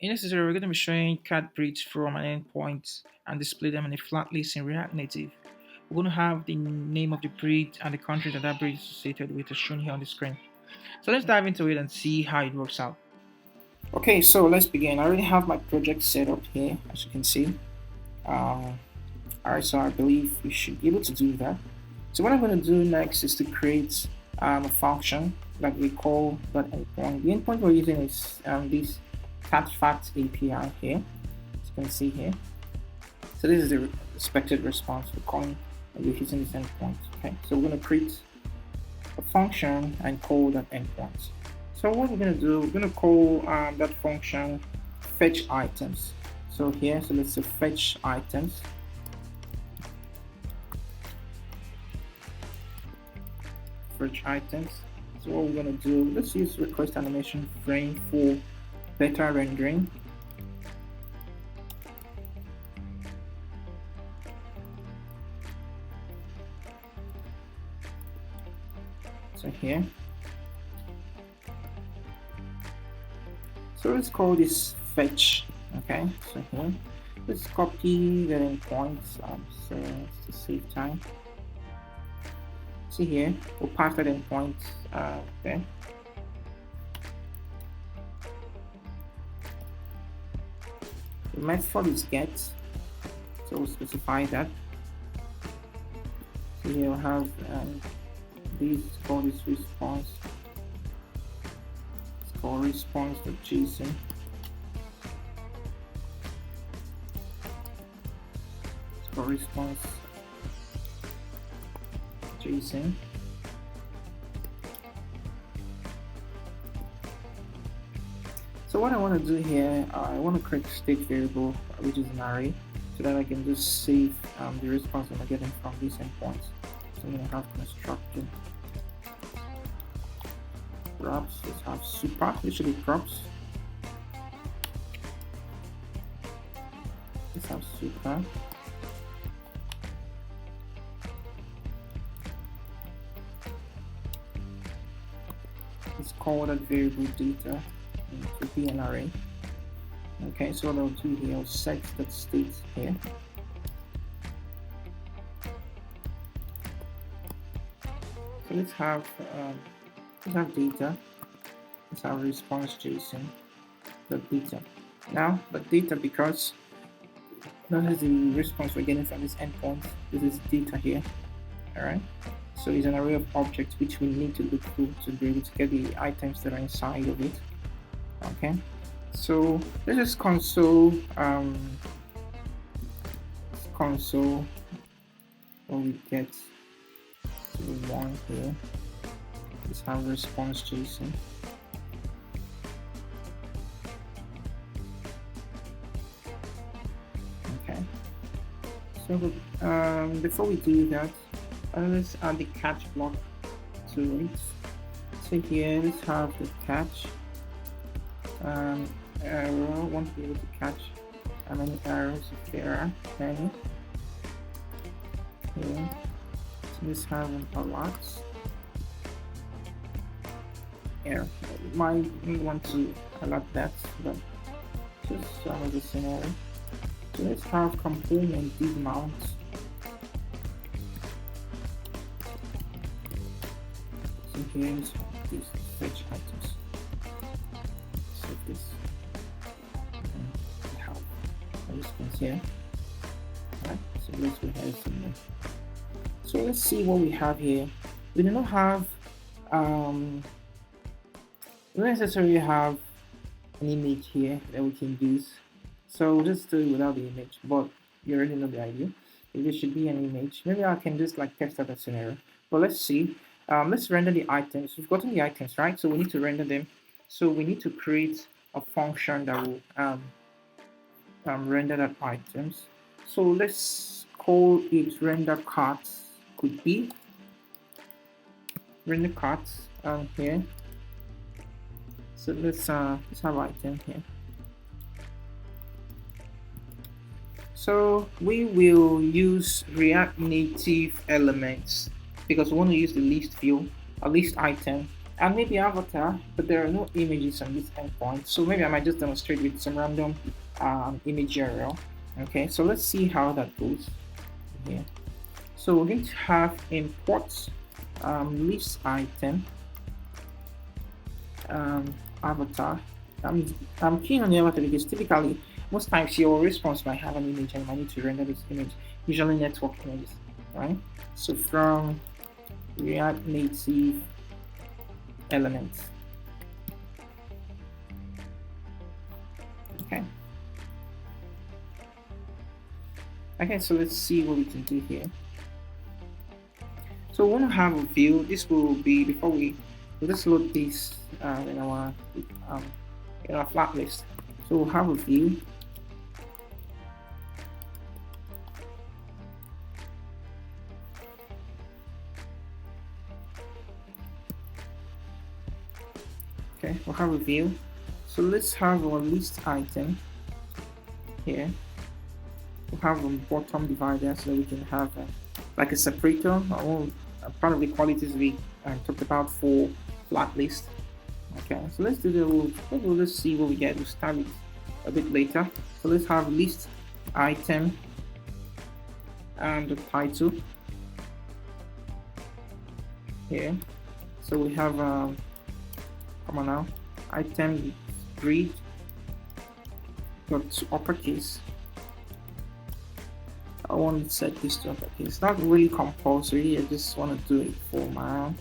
In this tutorial, we're going to be showing cat breeds from an endpoint and display them in a flat list in React Native. We're going to have the name of the breed and the country that that breed is associated with as shown here on the screen. So let's dive into it and see how it works out. Okay, so let's begin. I already have my project set up here, as you can see. Alright, so I believe we should be able to do that. So what I'm going to do next is to create a function that we call .endpoint. The endpoint we're using is this catfact API here, as you can see here. So this is the expected response we're calling and we're using this endpoint. Okay, so we're going to create a function and call that endpoint. So what we're going to do, we're going to call that function fetch items. So here, so let's say fetch items. Fetch items. So what we're going to do, let's use request animation frame for better rendering. So here. So let's call this fetch. Okay, so here. Let's copy the endpoints. So to save time. See here, we'll pass that endpoint there. The method is get, so we'll specify that. So here we'll have this call this response. It's called response.json. It's called response.json. So what I want to do here, I want to create a state variable which is an array, so that I can just save the response that I'm getting from these endpoints. So I'm going to have constructor props. Let's have super, usually props. Let's have super. Let's call that variable data to be an array. Okay, so what I'll do here, I'll set that state here. So let's have data. Let's have response JSON data. Now, but data, because that is the response we're getting from this endpoint. This is data here. All right. So it's an array of objects which we need to look through to be able to get the items that are inside of it. Okay, so let's just console what we get to the one here. Let's have response JSON. Okay, so before we do that, let's add the catch block to it. So here, let's have the catch. Arrow, want to be able to catch how many arrows if there are many. Okay, so let's have a lot. Yeah, might want to allot that, but just another scenario. So let's have component div mount. So here's this fetch items. This we have a response here. Right, so let's go ahead and so let's see what we have here. We do not have we don't necessarily have an image here that we can use, so we'll just do it without the image, but you already know the idea. If there should be an image, maybe I can just like test out that scenario, but let's see. Let's render the items. We've gotten the items, right? So we need to render them. So we need to create a function that will render that items. So let's call it render carts. Could be render carts here. So let's have item here. So we will use React Native elements because we want to use the list view, a list item and maybe avatar, but there are no images on this endpoint. So maybe I might just demonstrate with some random image URL. Okay, so let's see how that goes here. So we're going to have import list item avatar. I'm keen on the avatar because typically most times your response might have an image and you might need to render this image, usually network images, right? So from React Native elements. Okay. Okay, so let's see what we can do here. So we want to have a view. This will be before let's load this in our flat list. So we'll have a view. Okay, we'll have a view. So let's have our list item here. We'll have a bottom divider so that we can have like a separator. Part of the qualities we talked about for Flatlist. Okay, so let's do the let's see what we get. We'll start it a bit later. So let's have list item and the title here. So we have come on now, item breed got to uppercase. I want to set this to uppercase. It's not really compulsory, I just want to do it for my own.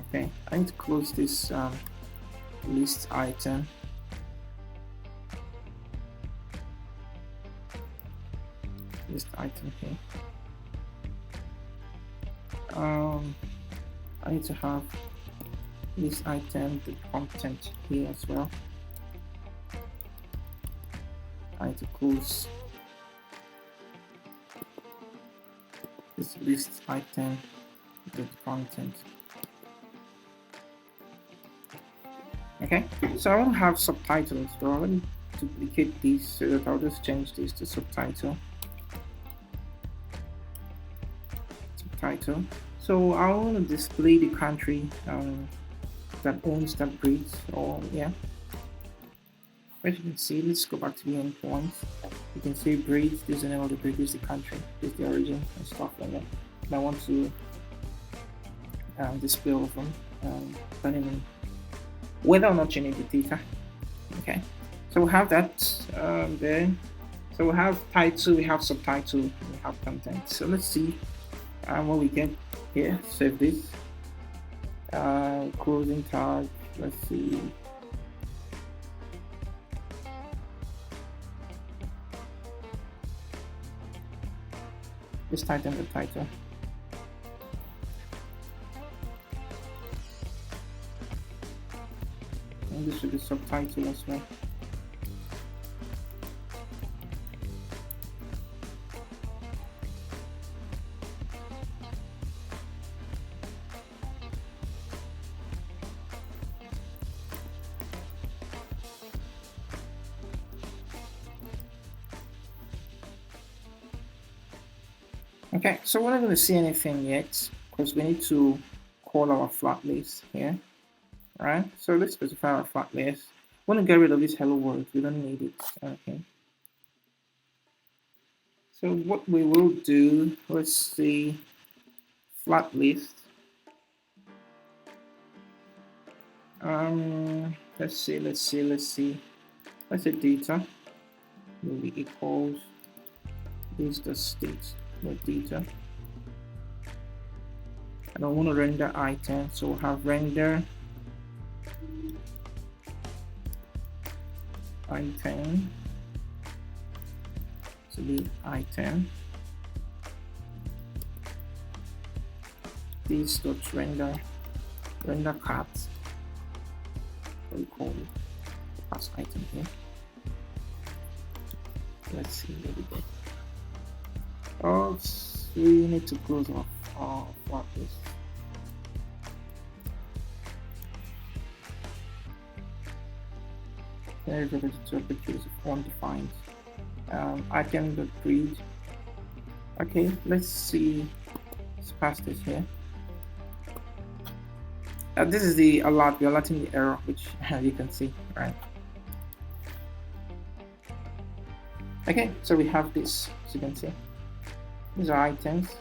Okay, I need to close this list item. List item here. I need to have this item, the content here as well. I need to close this list item, the content. Okay, so I want to have subtitles. So let me duplicate these so that I'll just change this to subtitle. Subtitle. So I want to display the country that owns that breed. Or yeah, as you can see, let's go back to the endpoint. You can see breeds. This is the name of the breed. This is the country. This is the origin and stuff like that. And I want to display all of them, depending on whether or not you need the data. Okay, so we have that there. So we have title, we have subtitle, we have content. So let's see what we get here. Save this. Closing tag. Let's see. This title, the title. And this should be subtitle as well. Okay, so we're not going to see anything yet because we need to call our flat list here. Right, so let's specify our flat list. We want to get rid of this hello world, we don't need it. Okay, so what we will do, let's see, flat list. Let's see data will be equals this the state with data. I don't want to render item, so we'll have render item, so the item this dot render cat, what we call it, pass item here. Let's see what we get. Oh, we need to close off our flat list. There is a case of undefined item.breed. Okay, let's see. Let's pass this here. This is the alert. We're alerting the error, which you can see, right? Okay, so we have this, as you can see. These are items,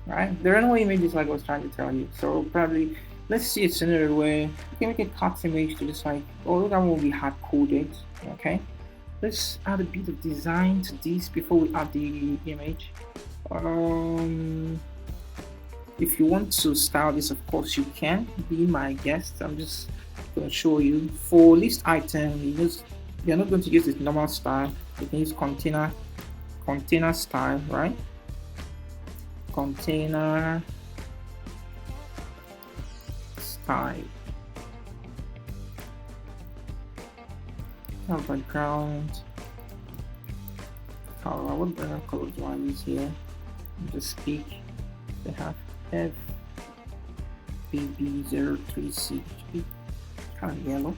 right? There are no images like I was trying to tell you. So probably, let's see a scenario where we can make a cut image to this, like, oh, that won't be hard coded, okay? Let's add a bit of design to this before we add the image. If you want to style this, of course you can. Be my guest. I'm just going to show you. For list item, you're not going to use the normal style. You can use container style, right? Container style. Background color. What background color do I use here? Just speak. They have FBB03C, kind of yellow.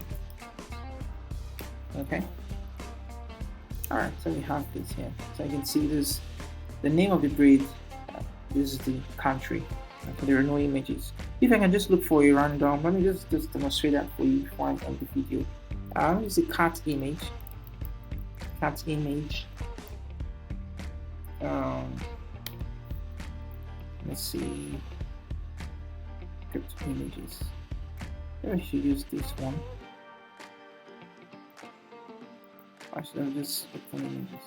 Okay. All right. So we have this here. So you can see this. The name of the breed. This is the country. Okay, there are no images. If I can just look for a random, let me just demonstrate that for you before I end the video. This is a cat image. Cat image. Let's see. Script images. Maybe I should use this one. Actually, I'll just open images.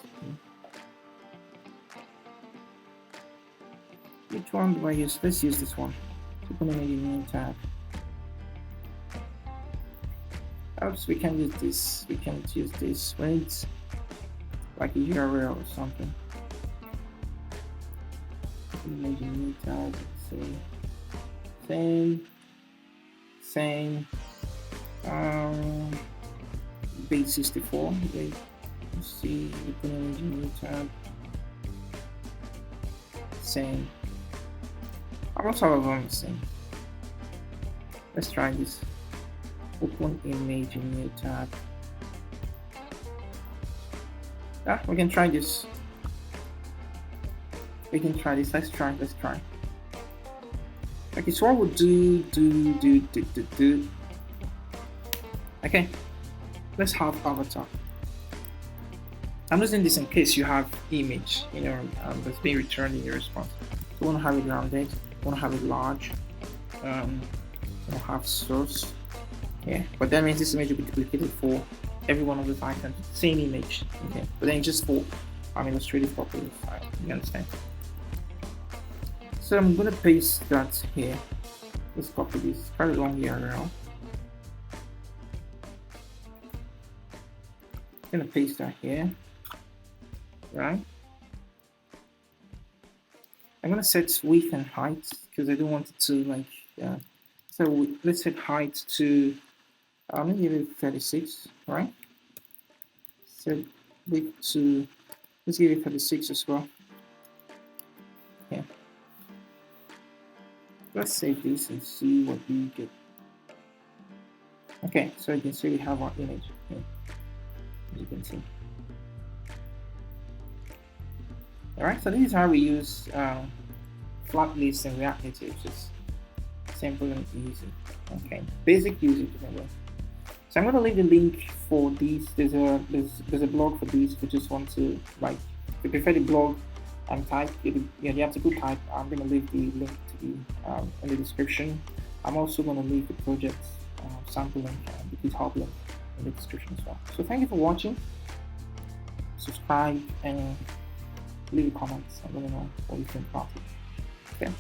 Which one do I use? Let's use this one. Open image in new tab. Perhaps we can use this. We can use this when it's like a URL or something. Image in new tab. Say same. Base 64. Wait. Let's see. Open image in new tab. Same. Almost all of them the same. Let's try this. Open image in new tab. Yeah, we can try this. We can try this. Let's try. Okay, so what we'll do. Okay, let's have avatar. I'm using this in case you have image, that's being returned in your response. You want to have it rounded. You want to have it large. You want to have source. Yeah, but that means this image will be duplicated for every one of those items. Same image. Okay, but then just for illustrative purposes. You understand? So I'm gonna paste that here. Let's copy this. Quite a long URL. I'm gonna paste that here. Right. I'm gonna set width and height because I don't want it to so let's set height to I'm gonna give it 36, right? Set width to let's give it 36 as well. Yeah. Let's save this and see what we get. Okay, so you can see we have our image here, as you can see. Alright, so this is how we use Flatlist and React Native, just simple and easy. Okay, basic usage anyway. So I'm going to leave the link for these. There's a blog for these if you just want to if you prefer the blog and type. You have to go type. I'm going to leave the link to in the description. I'm also going to leave the project sample link and the GitHub link in the description as well. So thank you for watching. Subscribe and leave comments. I don't know what you think about it. Okay.